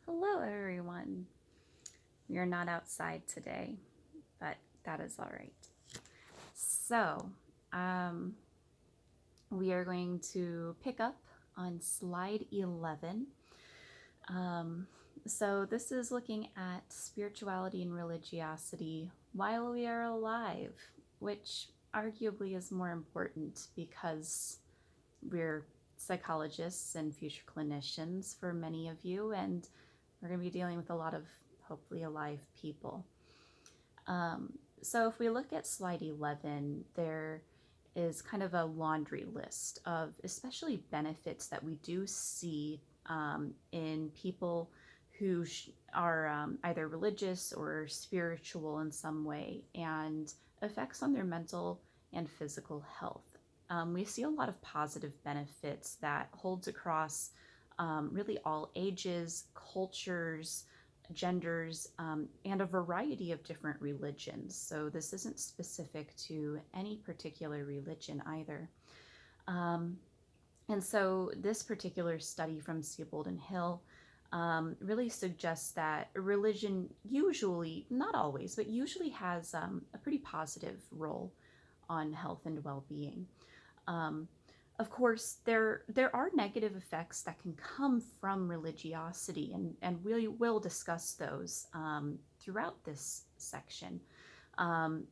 Hello, everyone. We are not outside today, but that is all right. So, um, we are going to pick up on slide 11. Um, so, this is looking at spirituality and religiosity while we are alive, which arguably is more important because we're psychologists and future clinicians for many of you, and we're going to be dealing with a lot of hopefully alive people. So if we look at slide 11, there is kind of a laundry list of especially benefits that we do see in people who are either religious or spiritual in some way, and effects on their mental and physical health. We see a lot of positive benefits that holds across really all ages, cultures, genders, and a variety of different religions. So this isn't specific to any particular religion either. Um, and so this particular study from Siebold and Hill really suggests that religion usually, not always, but usually has a pretty positive role on health and well-being. Um, of course, there are negative effects that can come from religiosity, and we will discuss those throughout this section. Um,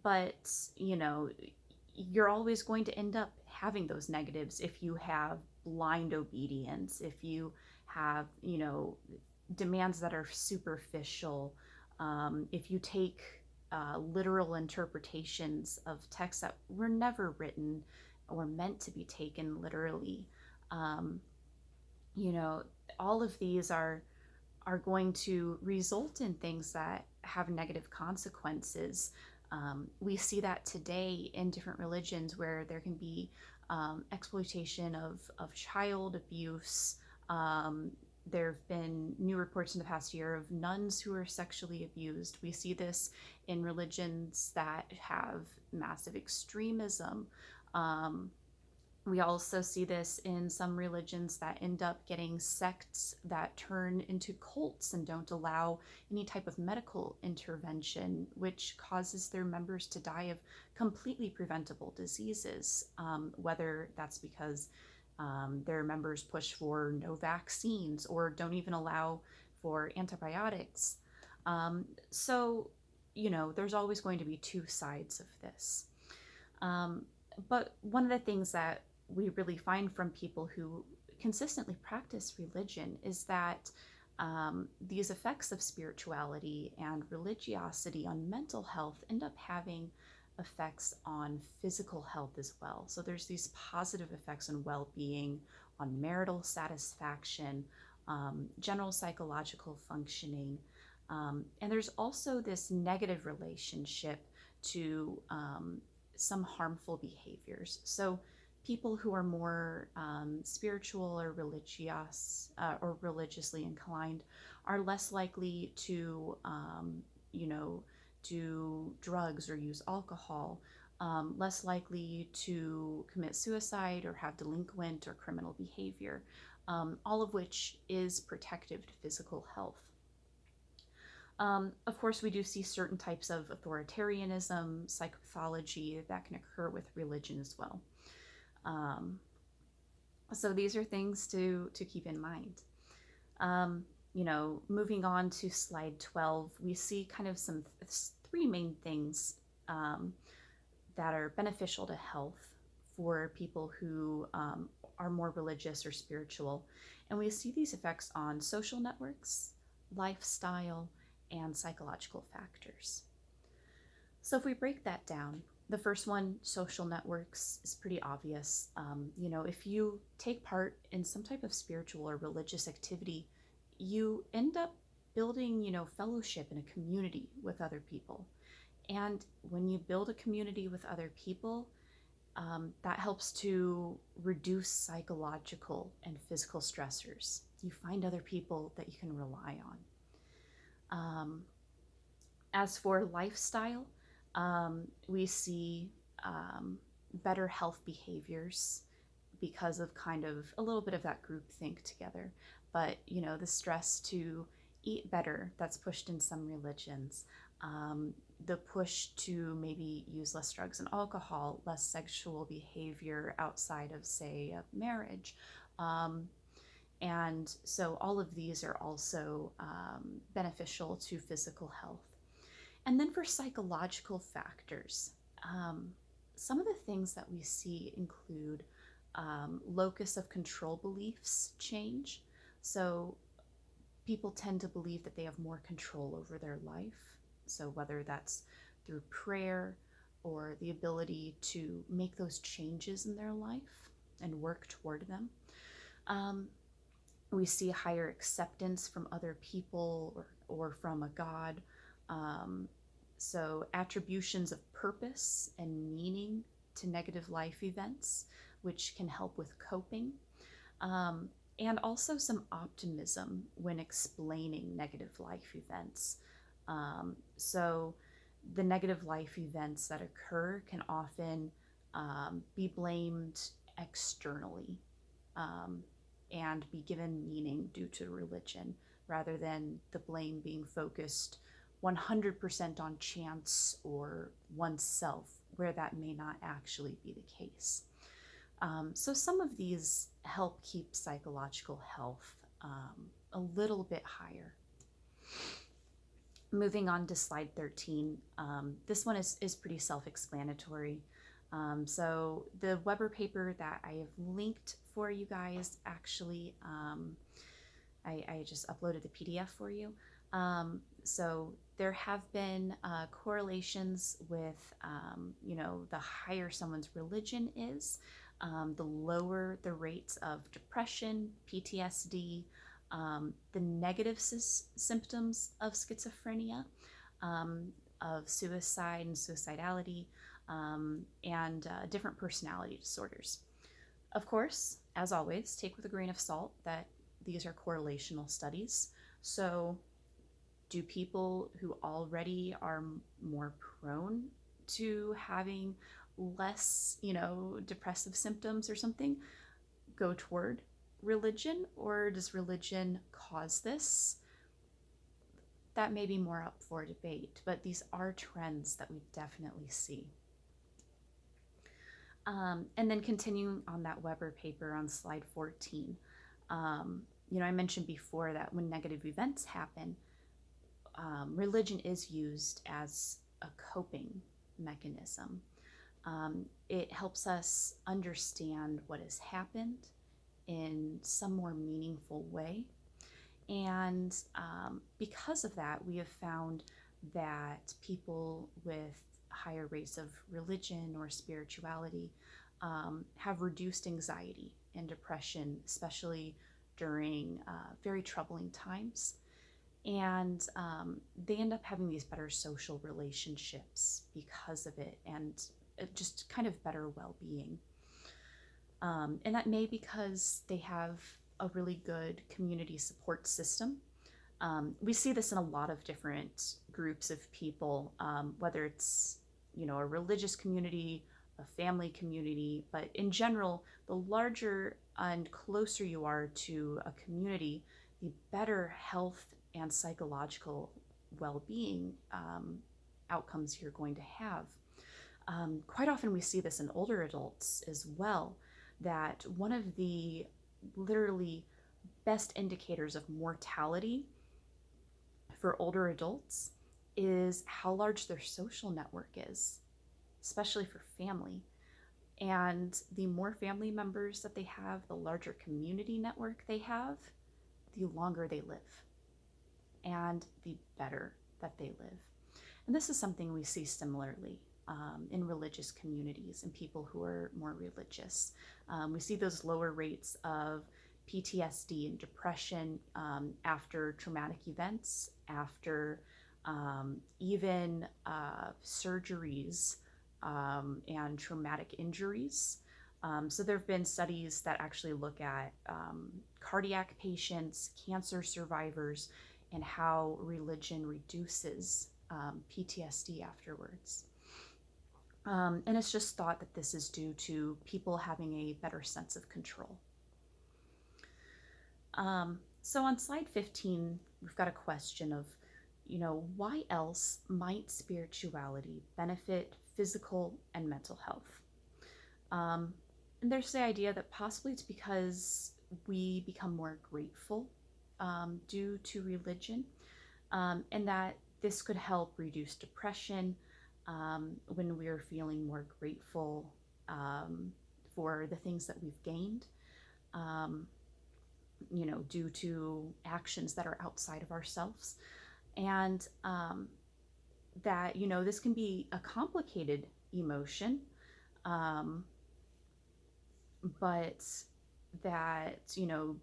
but, you know, you're always going to end up having those negatives if you have blind obedience, if you have, demands that are superficial, if you take literal interpretations of texts that were never written or meant to be taken literally. Um, you know, all of these are going to result in things that have negative consequences. We see that today in different religions where there can be exploitation of child abuse. There have been new reports in the past year of nuns who are sexually abused. We see this in religions that have massive extremism. Um, we also see this in some religions that end up getting sects that turn into cults and don't allow any type of medical intervention, which causes their members to die of completely preventable diseases, whether that's because their members push for no vaccines or don't even allow for antibiotics. So, there's always going to be two sides of this. But one of the things that we really find from people who consistently practice religion is that these effects of spirituality and religiosity on mental health end up having effects on physical health as well. So there's these positive effects on well-being, on marital satisfaction, general psychological functioning, and there's also this negative relationship to some harmful behaviors. So people who are more spiritual or religious or religiously inclined are less likely to, do drugs or use alcohol, less likely to commit suicide or have delinquent or criminal behavior, all of which is protective to physical health. Of course, we do see certain types of authoritarianism, psychopathology that can occur with religion as well. So these are things to keep in mind. Moving on to slide 12, we see kind of some three main things that are beneficial to health for people who are more religious or spiritual. And we see these effects on social networks, lifestyle, and psychological factors. So if we break that down, the first one, social networks, is pretty obvious. If you take part in some type of spiritual or religious activity, you end up building, fellowship in a community with other people. And when you build a community with other people, that helps to reduce psychological and physical stressors. You find other people that you can rely on. As for lifestyle, we see better health behaviors because of kind of a little bit of that group think together. But, the stress to eat better that's pushed in some religions, the push to maybe use less drugs and alcohol, less sexual behavior outside of, say, a marriage. And so all of these are also beneficial to physical health. And then for psychological factors, some of the things that we see include locus of control beliefs change. So people tend to believe that they have more control over their life. So whether that's through prayer or the ability to make those changes in their life and work toward them. We see higher acceptance from other people or from a God. So attributions of purpose and meaning to negative life events, which can help with coping. And also some optimism when explaining negative life events. So the negative life events that occur can often be blamed externally and be given meaning due to religion, rather than the blame being focused 100% on chance or oneself, where that may not actually be the case. So some of these help keep psychological health a little bit higher. Moving on to slide 13, this one is pretty self-explanatory. So the Weber paper that I have linked for you guys, actually, I just uploaded the PDF for you. So there have been correlations with, the higher someone's religion is, the lower the rates of depression, PTSD, the negative symptoms of schizophrenia, of suicide and suicidality, and different personality disorders. Of course, as always, take with a grain of salt that these are correlational studies. So do people who already are more prone to having less, depressive symptoms or something, go toward religion, or does religion cause this? That may be more up for debate, but these are trends that we definitely see. And then continuing on that Weber paper on slide 14, I mentioned before that when negative events happen, religion is used as a coping mechanism. It helps us understand what has happened in some more meaningful way. And because of that, we have found that people with higher rates of religion or spirituality have reduced anxiety and depression, especially during very troubling times. And they end up having these better social relationships because of it, and just kind of better well-being. And that may because they have a really good community support system. We see this in a lot of different groups of people, whether it's, a religious community, a family community, but in general, the larger and closer you are to a community, the better health and psychological well-being outcomes you're going to have. Quite often we see this in older adults as well, that one of the literally best indicators of mortality for older adults is how large their social network is, especially for family. And the more family members that they have, the larger community network they have, the longer they live and the better that they live. And this is something we see similarly in religious communities and people who are more religious. We see those lower rates of PTSD and depression after traumatic events, after even surgeries and traumatic injuries. So there have been studies that actually look at cardiac patients, cancer survivors, and how religion reduces PTSD afterwards. And it's just thought that this is due to people having a better sense of control. So on slide 15, we've got a question of, why else might spirituality benefit physical and mental health? And there's the idea that possibly it's because we become more grateful due to religion, and that this could help reduce depression when we're feeling more grateful for the things that we've gained, um, due to actions that are outside of ourselves. And that, this can be a complicated emotion, um, but that,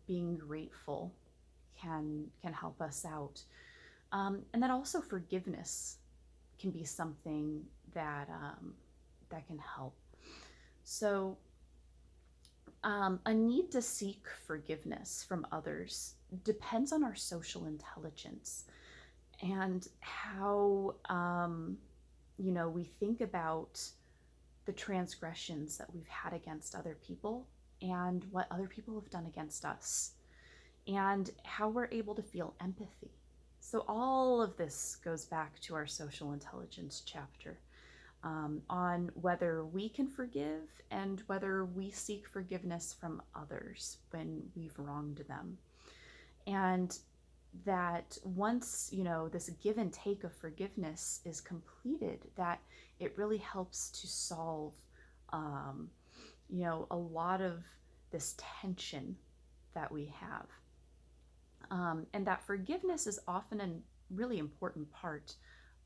being grateful can help us out. And that also forgiveness can be something that can help. So a need to seek forgiveness from others depends on our social intelligence and how we think about the transgressions that we've had against other people and what other people have done against us, and how we're able to feel empathy. So all of this goes back to our social intelligence chapter, on whether we can forgive and whether we seek forgiveness from others when we've wronged them. And that once, this give and take of forgiveness is completed, that it really helps to solve, a lot of this tension that we have. And that forgiveness is often a really important part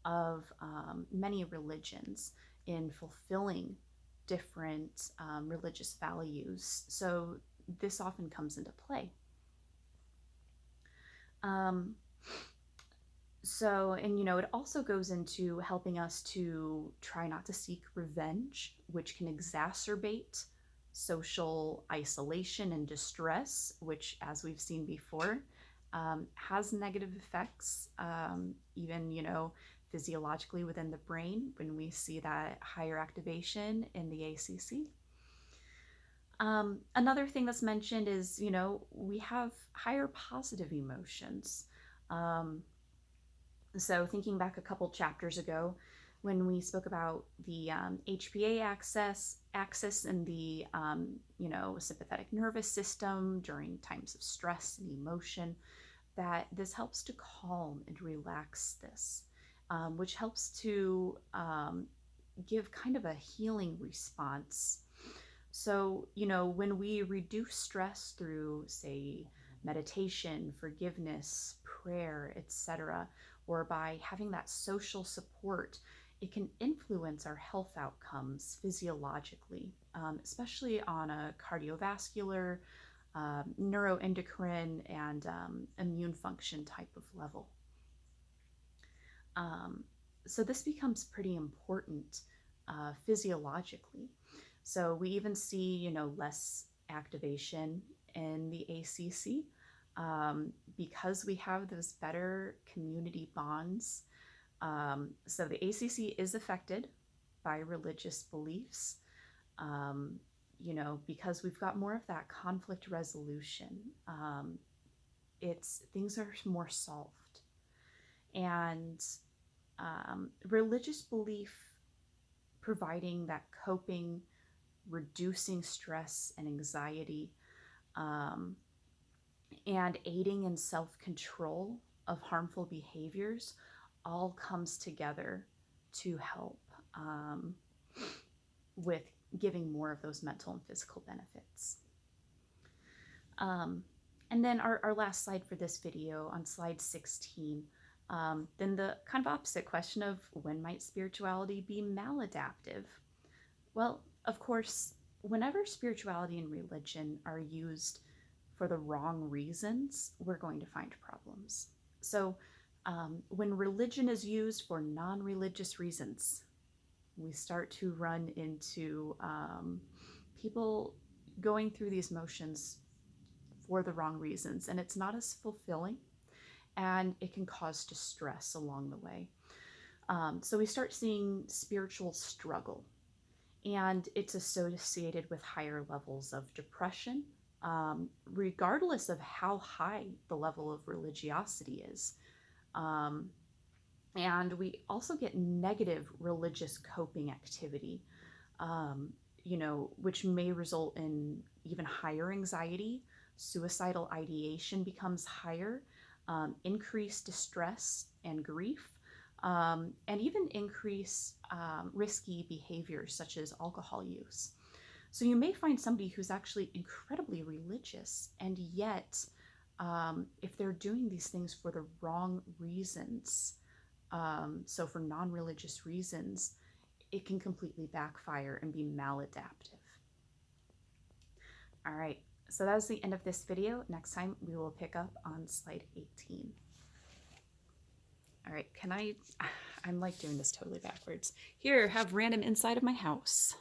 of many religions in fulfilling different religious values. So this often comes into play. It also goes into helping us to try not to seek revenge, which can exacerbate social isolation and distress, which, as we've seen before, has negative effects, even, physiologically within the brain when we see that higher activation in the ACC. Another thing that's mentioned is, we have higher positive emotions. So thinking back a couple chapters ago, when we spoke about the HPA axis and the sympathetic nervous system during times of stress and emotion, that this helps to calm and relax this, which helps to give kind of a healing response. So, when we reduce stress through, say, meditation, forgiveness, prayer, etc., or by having that social support, it can influence our health outcomes physiologically, especially on a cardiovascular, neuroendocrine, and immune function type of level. So this becomes pretty important physiologically. So we even see, less activation in the ACC because we have those better community bonds. So the ACC is affected by religious beliefs, because we've got more of that conflict resolution. Things are more solved. And religious belief providing that coping, reducing stress and anxiety, and aiding in self-control of harmful behaviors all comes together to help with giving more of those mental and physical benefits. And then our last slide for this video, on slide 16, then the kind of opposite question of when might spirituality be maladaptive? Well, of course, whenever spirituality and religion are used for the wrong reasons, we're going to find problems. So when religion is used for non-religious reasons, we start to run into people going through these motions for the wrong reasons, and it's not as fulfilling, and it can cause distress along the way. So we start seeing spiritual struggle and it's associated with higher levels of depression, regardless of how high the level of religiosity is. Um, and we also get negative religious coping activity, um, which may result in even higher anxiety. Suicidal ideation becomes higher, increased distress and grief, and even increase risky behaviors such as alcohol use. So you may find somebody who's actually incredibly religious, and yet, if they're doing these things for the wrong reasons, so for non-religious reasons, it can completely backfire and be maladaptive. All right, so that was the end of this video. Next time we will pick up on slide 18. All right, I'm like doing this totally backwards. Here, have random inside of my house.